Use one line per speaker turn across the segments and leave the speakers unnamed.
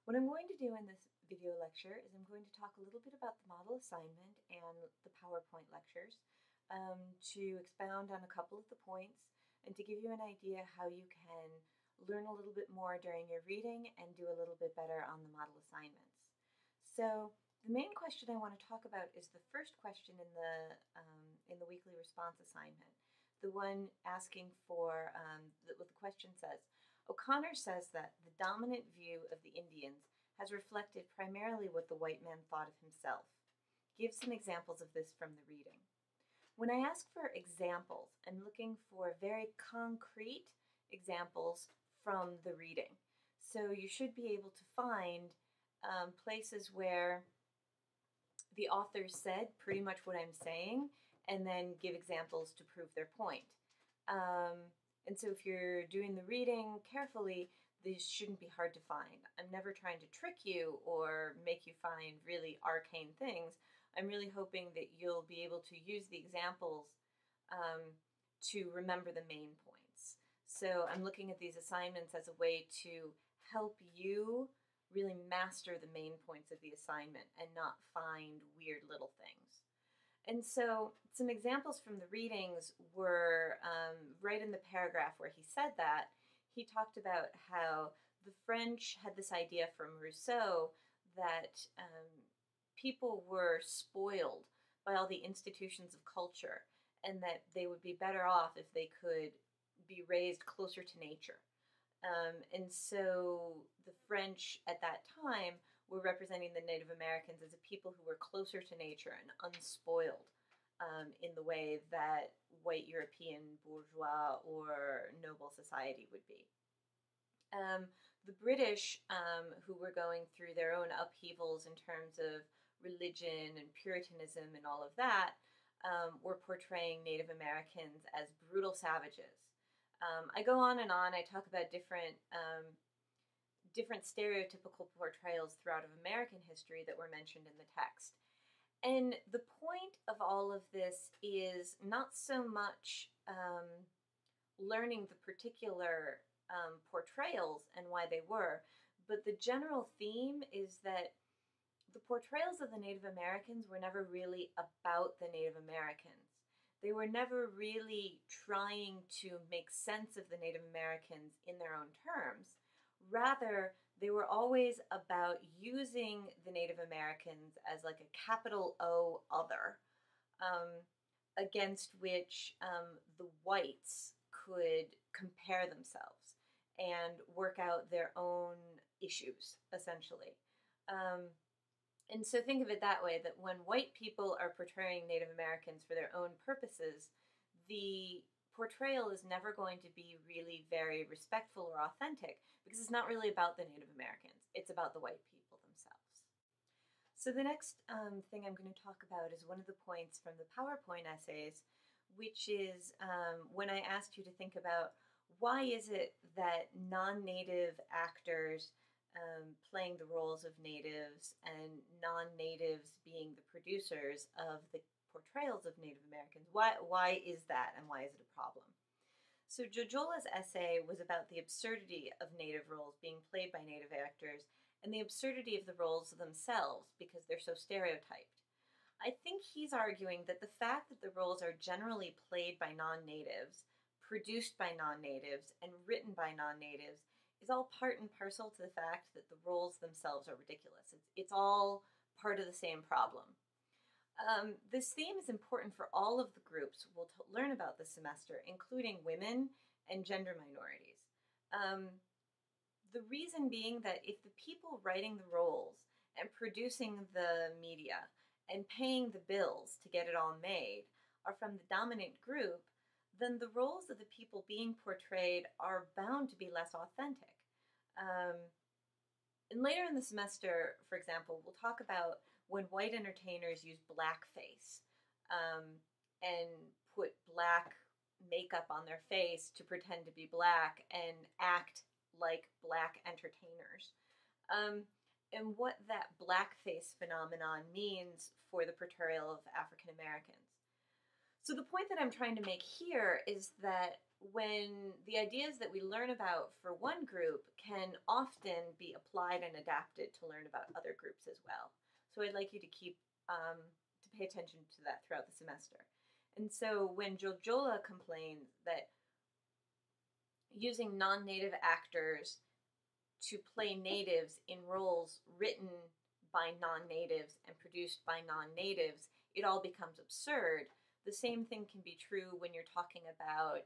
What I'm going to do in this video lecture is I'm going to talk a little bit about the model assignment and the PowerPoint lectures to expound on a couple of the points and to give you an idea how you can learn a little bit more during your reading and do a little bit better on the model assignments. So the main question I want to talk about is the first question in the weekly response assignment, the one asking for what the question says. O'Connor says that the dominant view of the Indians has reflected primarily what the white man thought of himself. Give some examples of this from the reading. When I ask for examples, I'm looking for very concrete examples from the reading. So you should be able to find places where the author said pretty much what I'm saying and then give examples to prove their point. And so if you're doing the reading carefully, these shouldn't be hard to find. I'm never trying to trick you or make you find really arcane things. I'm really hoping that you'll be able to use the examples to remember the main points. So I'm looking at these assignments as a way to help you really master the main points of the assignment and not find weird little things. And so some examples from the readings were right in the paragraph where he said that, he talked about how the French had this idea from Rousseau that people were spoiled by all the institutions of culture and that they would be better off if they could be raised closer to nature. And so the French at that time were representing the Native Americans as a people who were closer to nature and unspoiled in the way that white European bourgeois or noble society would be. The British, who were going through their own upheavals in terms of religion and Puritanism and all of that, were portraying Native Americans as brutal savages. I go on and on. I talk about different stereotypical portrayals throughout of American history that were mentioned in the text. And the point of all of this is not so much learning the particular portrayals and why they were, but the general theme is that the portrayals of the Native Americans were never really about the Native Americans. They were never really trying to make sense of the Native Americans in their own terms. Rather, they were always about using the Native Americans as like a capital O other, against which the whites could compare themselves and work out their own issues, essentially. And so think of it that way, that when white people are portraying Native Americans for their own purposes, the portrayal is never going to be really very respectful or authentic because it's not really about the Native Americans. It's about the white people themselves. So the next thing I'm going to talk about is one of the points from the PowerPoint essays, which is when I asked you to think about why is it that non-Native actors playing the roles of natives and non-natives being the producers of the portrayals of Native Americans. Why is that, and why is it a problem? So Jojola's essay was about the absurdity of native roles being played by native actors and the absurdity of the roles themselves because they're so stereotyped. I think he's arguing that the fact that the roles are generally played by non-natives, produced by non-natives, and written by non-natives is all part and parcel to the fact that the roles themselves are ridiculous. It's all part of the same problem. This theme is important for all of the groups we'll learn about this semester, including women and gender minorities. The reason being that if the people writing the roles and producing the media and paying the bills to get it all made are from the dominant group, then the roles of the people being portrayed are bound to be less authentic. And later in the semester, for example, we'll talk about when white entertainers use blackface and put black makeup on their face to pretend to be black and act like black entertainers. And what that blackface phenomenon means for the portrayal of African Americans. So the point that I'm trying to make here is that when the ideas that we learn about for one group can often be applied and adapted to learn about other groups as well. So I'd like you to to pay attention to that throughout the semester. And so when Jojola complained that using non-native actors to play natives in roles written by non-natives and produced by non-natives, it all becomes absurd. The same thing can be true when you're talking about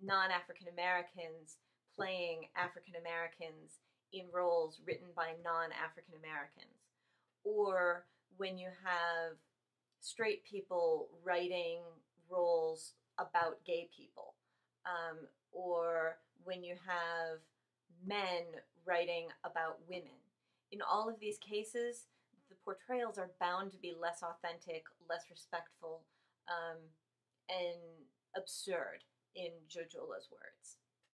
non-African Americans playing African Americans in roles written by non-African Americans, or when you have straight people writing roles about gay people, or when you have men writing about women. In all of these cases, the portrayals are bound to be less authentic, less respectful, and absurd, in Jojola's words.